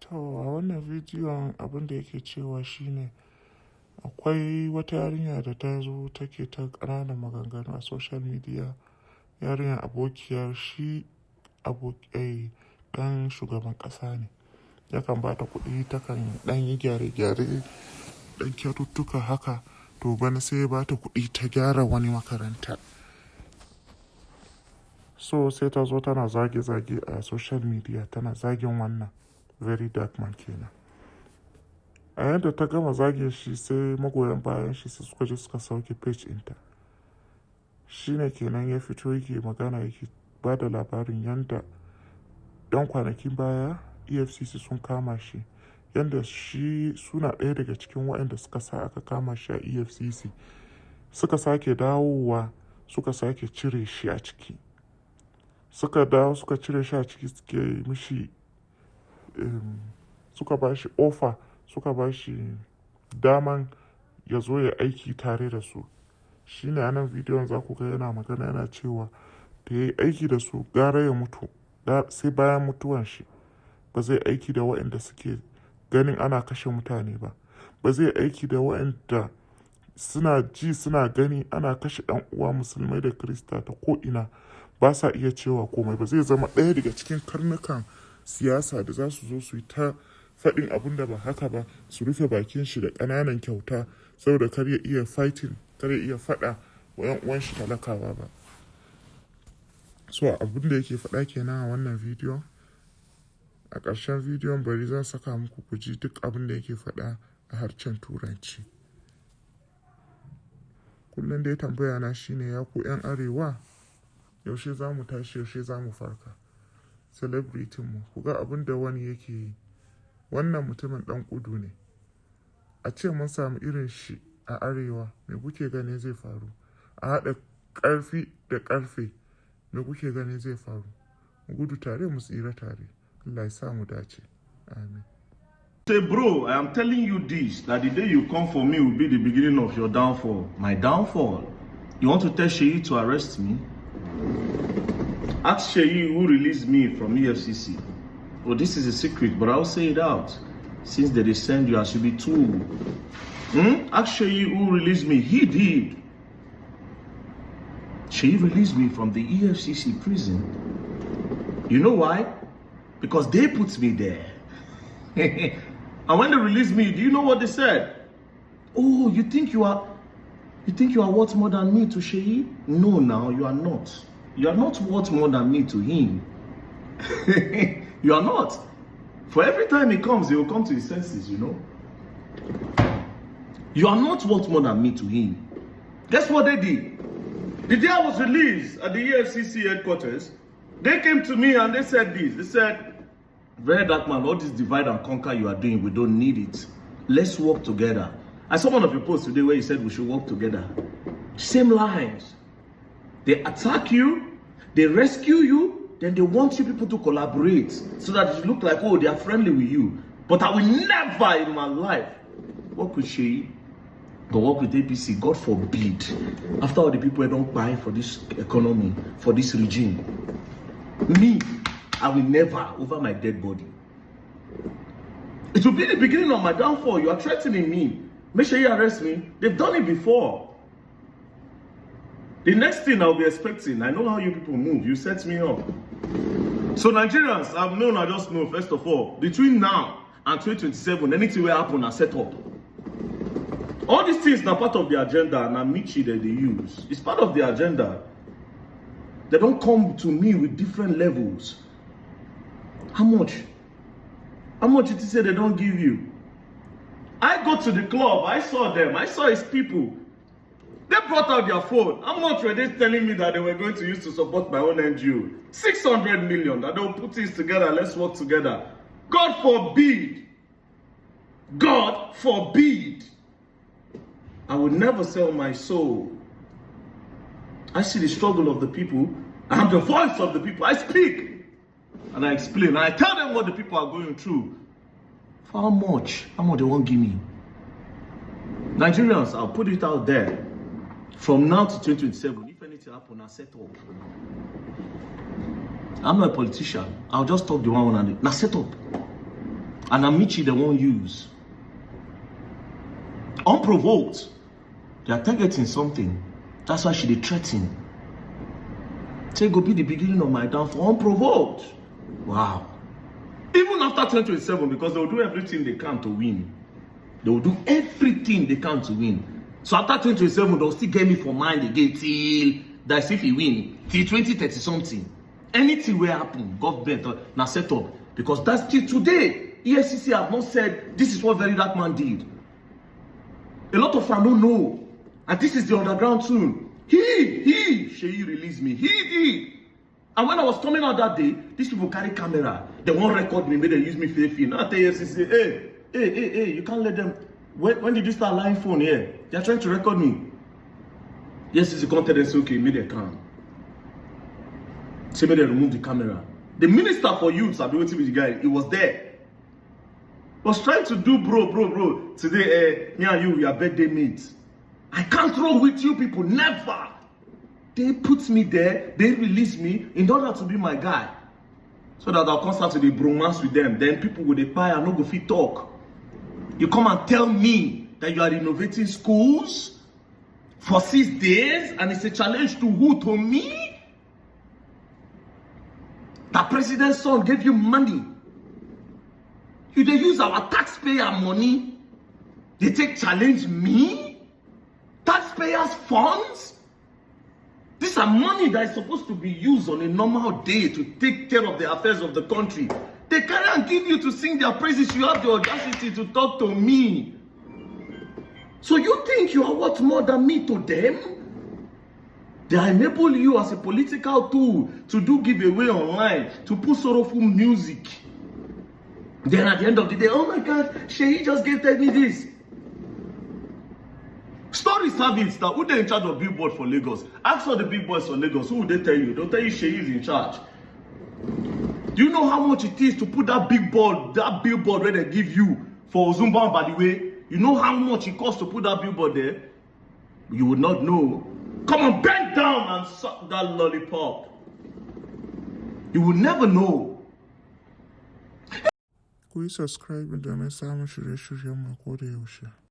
To a wannan bidiyon abin da yake cewa shine akwai wata yarinya da ta zo take ta ƙananan maganganu a social media. Yarinyar abokiyar shi ɗan shugaban ƙasa ne. Yakan ba ta kuɗi, takan ɗan yi gyare-gyare, ɗan kyaututtuka haka. To bana sai ya ba ta kuɗi ta gyara wani makaranta. So sai ta zo tana zage-zage a social media, tana zagin wannan very dark man kenan. A yadda ta gama zage shi sai magoyan bayan shi sai suka je suka sauke page ɗinta. Shi ne kenan ya fito yake magana, yake ba da labarin yadda ɗan kwanakin baya EFCC sun kama shi, yadda shi suna ɗaya daga cikin waɗanda suka sa aka kama shi a EFCC. Suka sake dawowa suka sake cire shi a ciki. Suka dawo suka cire shi a ciki, suke mishi suka ba shi offer, suka ba shi daman ya zo ya aiki tare da su. Shi ne a nan bidiyon za ku ga yana magana, yana cewa da ya yi aiki da su gara ya mutu, sai bayan mutuwan shi ba zai aiki da waɗanda suke ganin ana kashe mutane ba. Ba zai aiki da waɗanda suna ji suna gani ana kashe ɗan uwa musulmai da Kirista ta ko'ina ba sa iya cewa komai. Ba zai zama ɗaya daga cikin karnukan siyasa da za su zo su yi ta faɗin abin da ba haka ba, su rufe bakin shi da ƙananan kyauta saboda kar ya iya fighting, kar ya iya faɗa wa 'yan uwan shi talakawa ba. So abin da yake faɗa kenan a wannan bidiyon. A ƙarshen bidiyon bari zan saka muku ku ji duk abin da yake faɗa a harshen Turanci. Kullum dai tambaya na shine, ya ku 'yan arewa, yaushe za mu tashi, yaushe za mu farka? Celebrity mu, ku ga abin da wani yake yi. Wannan mutumin ɗan kudu ne. A ce mun samu irin shi a arewa, me kuke gani zai faru? A haɗa ƙarfi da ƙarfe, me kuke gani zai faru? Mu gudu tare, mu tsira tare. Allah ya sa mu dace. Amen. Say, bro, I am telling you this, that the day you come for me will be the beginning of your downfall. My downfall? You want to tell Seyi to arrest me? Ask Seyi who released me from EFCC. Well, this is a secret, but I'll say it out. Since they send you, I should be too. Ask Seyi who released me. He did. Seyi released me from the EFCC prison. You know why? Because they put me there. And when they released me, do you know what they said? Oh, you think you are worth more than me to Seyi? No, now you are not. You are not worth more than me to him. You are not. For every time he comes, he will come to his senses, you know. You are not worth more than me to him. Guess what they did? The day I was released at the EFCC headquarters, they came to me and they said this. They said, very dark man, all this divide and conquer you are doing, we don't need it. Let's work together. I saw one of your posts today where you said we should work together. Same lines. They attack you, they rescue you, then they want you people to collaborate so that it look like, oh, they are friendly with you. But I will never in my life work with Seyi or work with APC. God forbid. After all the people I don't buy for this economy, for this regime, me, I will never over my dead body. It will be the beginning of my downfall. You are threatening me. Make sure you arrest me. They've done it before. The next thing I'll be expecting, I know how you people move. You set me up. So Nigerians, I've known, I just know, first of all, between now and 2027, anything will happen, I set up. All these things are part of the agenda, and Amici that they use. It's part of the agenda. They don't come to me with different levels. How much? How much did he say they don't give you? I go to the club, I saw them, I saw his people. They brought out their phone. How much were they telling me that they were going to use to support my own NGO? 600 million, that they'll put things together, let's work together. God forbid. God forbid. I would never sell my soul. I see the struggle of the people. I am the voice of the people. I speak. And I explain. And I tell them what the people are going through. For how much? How much they won't give me? Nigerians, I'll put it out there. From now to 2027, if anything happens, I'll set up. I'm not a politician. I'll just talk the one and now set up. And Amici they won't use. Unprovoked. They are targeting something. That's why she dey threaten. Say go be the beginning of my downfall. Unprovoked. Wow. Even after 2027, because they will do everything they can to win. They will do everything they can to win. So after 2027, they'll still get me for mind again till that's if he win. Till 2030 something. Anything will happen, government now set up. Because that's till today. EFCC have not said this is what Very Dark Man did. A lot of them don't know. And this is the underground tune. Seyi released me. He did. And when I was coming out that day, these people carry camera. They won't record me, but they use me for the Now I tell EFCC, hey, you can't let them. When did you start lying phone here? They are trying to record me. Yes, it's a content and say, okay, maybe they can. Say, maybe they remove the camera. The minister for youth, I've been waiting with the guy, he was there. Was trying to do, bro. Today, me and you, we are birthday mates. I can't roll with you people, never. They put me there, they release me in order to be my guy. So that I'll come start to the bromance with them. Then people with the pie and no go fit talk. You come and tell me that you are renovating schools for 6 days and it's a challenge to who? To me? That president's son gave you money. You they use our taxpayer money. They take challenge me? Taxpayers' funds? These are money that is supposed to be used on a normal day to take care of the affairs of the country. They carry and give you to sing their praises. You have the audacity to talk to me. So you think you are worth more than me to them? They enable you as a political tool to do giveaway online, to put sorrowful music. Then at the end of the day, oh my God, Seyi just gave me this. Stories have it that who they in charge of billboard for Lagos? Ask all the big boys for Lagos. Who would they tell you? They'll tell you Seyi is in charge. Do you know how much it is to put that billboard where they give you for Ozumba and by the way? You know how much it costs to put that billboard there? You would not know. Come on, bend down and suck that lollipop. You will never know. Ku yi subscribe da na samun shirye-shiryen mu ko da yaushe.